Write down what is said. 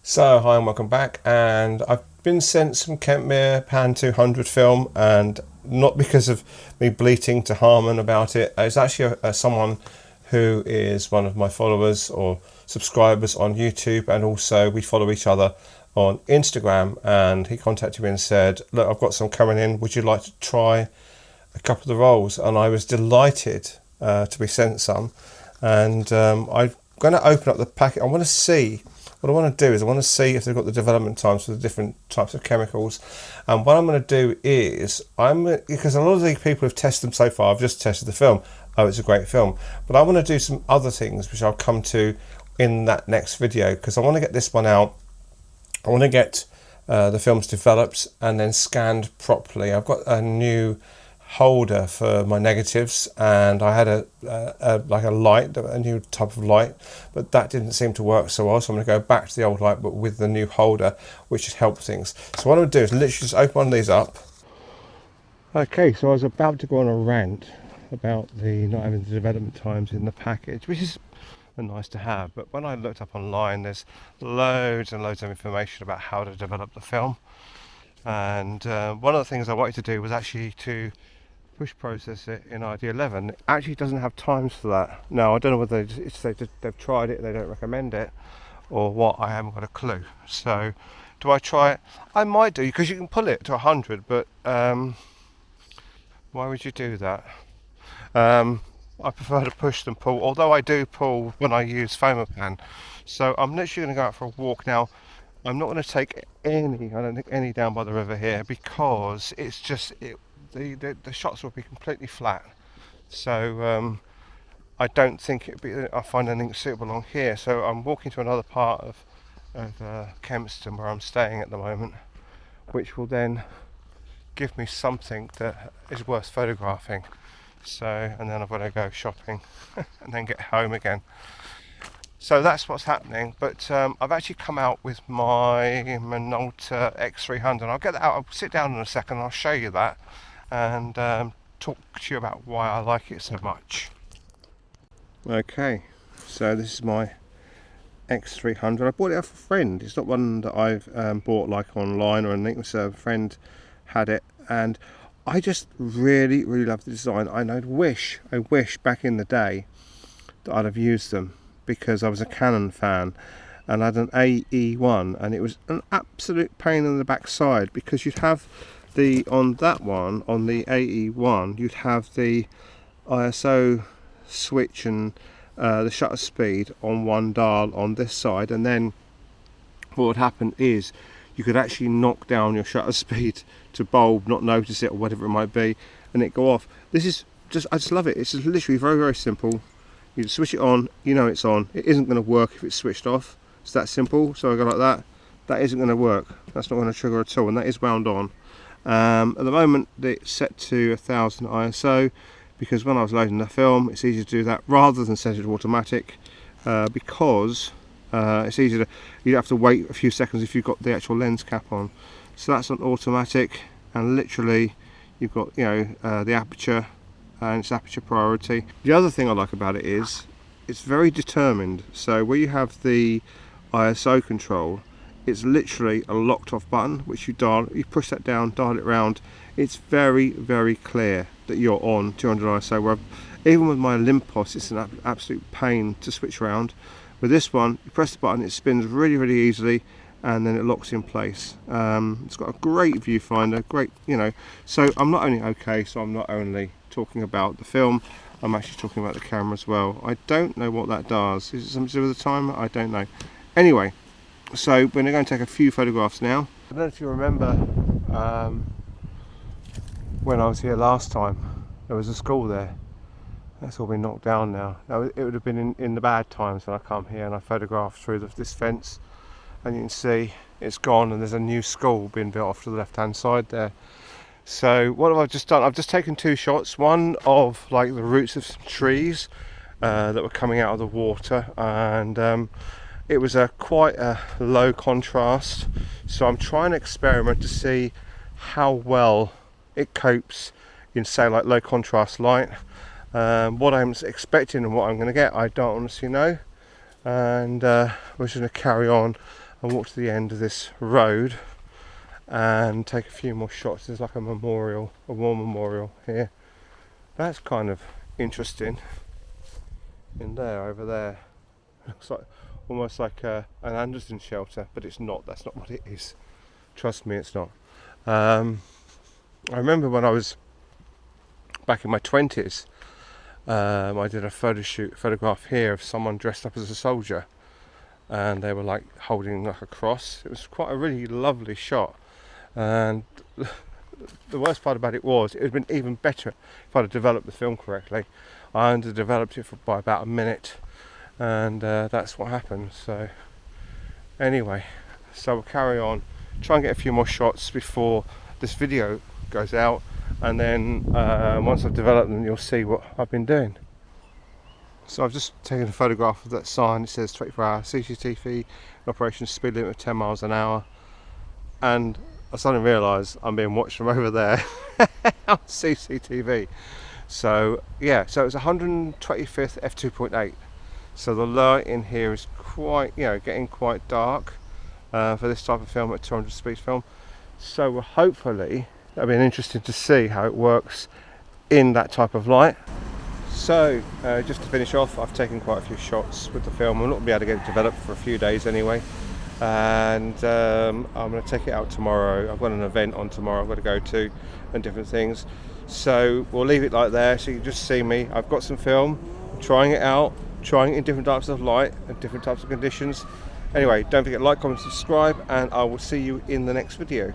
So, hi and welcome back. And I've been sent some Kentmere Pan 200 film, and not because of me bleating to Harmon about it. It's actually someone who is one of my followers or subscribers on YouTube, and also we follow each other on Instagram. And he contacted me and said, "Look, I've got some coming in. Would you like to try a couple of the rolls?" And I was delighted to be sent some. And I'm going to open up the packet. I want to see. What I want to do is I want to see if they've got the development times for the different types of chemicals. And what I'm going to do is, because a lot of the people who've tested them so far, I've just tested the film. Oh, it's a great film. But I want to do some other things, which I'll come to in that next video, because I want to get this one out. I want to get the films developed and then scanned properly. I've got a new holder for my negatives, and I had a light, a new type of light, but that didn't seem to work so well, so I'm going to go back to the old light but with the new holder, which should help things. So what I'm going to do is literally just open one of these up. Okay, so I was about to go on a rant about the not having the development times in the package, which is nice to have, but when I looked up online, there's loads and loads of information about how to develop the film. And one of the things I wanted to do was actually to push process it in ID11. It actually doesn't have times for that. Now, I don't know whether they've tried it, they don't recommend it, or what, I haven't got a clue. So, do I try it? I might do, because you can pull it to 100, but why would you do that? I prefer to push than pull, although I do pull when I use Pan. So I'm literally going to go out for a walk now. I'm not going to take I don't think any down by the river here, because it's just, the shots will be completely flat. So I don't think I'll find anything suitable along here. So I'm walking to another part of Kempston where I'm staying at the moment, which will then give me something that is worth photographing. So, and then I've got to go shopping and then get home again. So that's what's happening. But I've actually come out with my Minolta X-300. I'll get that out. I'll sit down in a second. I'll show you that and talk to you about why I like it so much. Okay, so this is my X300. I bought it off a friend. It's not one that I've bought like online or anything. So a friend had it, and I just really love the design. And I wish back in the day that I'd have used them, because I was a Canon fan and I had an AE1, and it was an absolute pain in the backside, because you'd have on the AE1, you'd have the ISO switch and the shutter speed on one dial on this side, and then what would happen is you could actually knock down your shutter speed to bulb, not notice it or whatever it might be, and it go off. This is just, I just love it. It's just literally very simple. You just switch it on, you know it's on. It isn't going to work if it's switched off. It's that simple. So I go like that. That isn't going to work. That's not going to trigger at all, and that is wound on. At the moment it's set to 1000 ISO, because when I was loading the film, it's easier to do that rather than set it to automatic, because it's easier to, you don't have to wait a few seconds if you've got the actual lens cap on. So that's on automatic, and literally you've got, you know, the aperture, and it's aperture priority. The other thing I like about it is it's very determined. So where you have the ISO control, it's literally a locked off button which you dial, you push that down, dial it round. It's very clear that you're on 200 ISO, where even with my Olympus it's an absolute pain to switch around. With this one, you press the button, it spins really easily, and then it locks in place. It's got a great viewfinder, great, you know. So I'm not only talking about the film, I'm actually talking about the camera as well. I don't know what that does. Is it something to do with the timer? I don't know. Anyway, so we're going to take a few photographs now. I don't know if you remember when I was here last time, there was a school there. That's all been knocked down now. Now it would have been in the bad times when I come here and I photographed through this fence, and you can see it's gone, and there's a new school being built off to the left hand side there. So what have I just done? I've just taken two shots, one of like the roots of some trees that were coming out of the water, and it was quite a low contrast, so I'm trying to experiment to see how well it copes in, say, like low contrast light. What I'm expecting and what I'm going to get, I don't honestly know, and we're just going to carry on and walk to the end of this road and take a few more shots. There's like a memorial, a war memorial here. That's kind of interesting. In there, over there, looks like almost like an Anderson shelter, but it's not. That's not what it is. Trust me, it's not. I remember when I was back in my 20s, I did a photograph here of someone dressed up as a soldier, and they were like holding like a cross. It was quite a really lovely shot, and the worst part about it was it would have been even better if I'd have developed the film correctly. I underdeveloped it by about a minute, and that's what happened. So anyway, so we'll carry on, try and get a few more shots before this video goes out, and then once I've developed them, you'll see what I've been doing. So I've just taken a photograph of that sign. It says 24-hour CCTV in operation, speed limit of 10 miles an hour, and I suddenly realised I'm being watched from over there on CCTV. So yeah, so it's 125th f2.8. So the light in here is quite, getting quite dark for this type of film, at 200 speed film. So hopefully that'll be interesting to see how it works in that type of light. So just to finish off, I've taken quite a few shots with the film. I'm not going to be able to get it developed for a few days anyway, and I'm going to take it out tomorrow. I've got an event on tomorrow I've got to go to, and different things. So we'll leave it like there, so you can just see me. I've got some film, trying it out, trying it in different types of light and different types of conditions. Anyway, don't forget to like, comment, subscribe, and I will see you in the next video.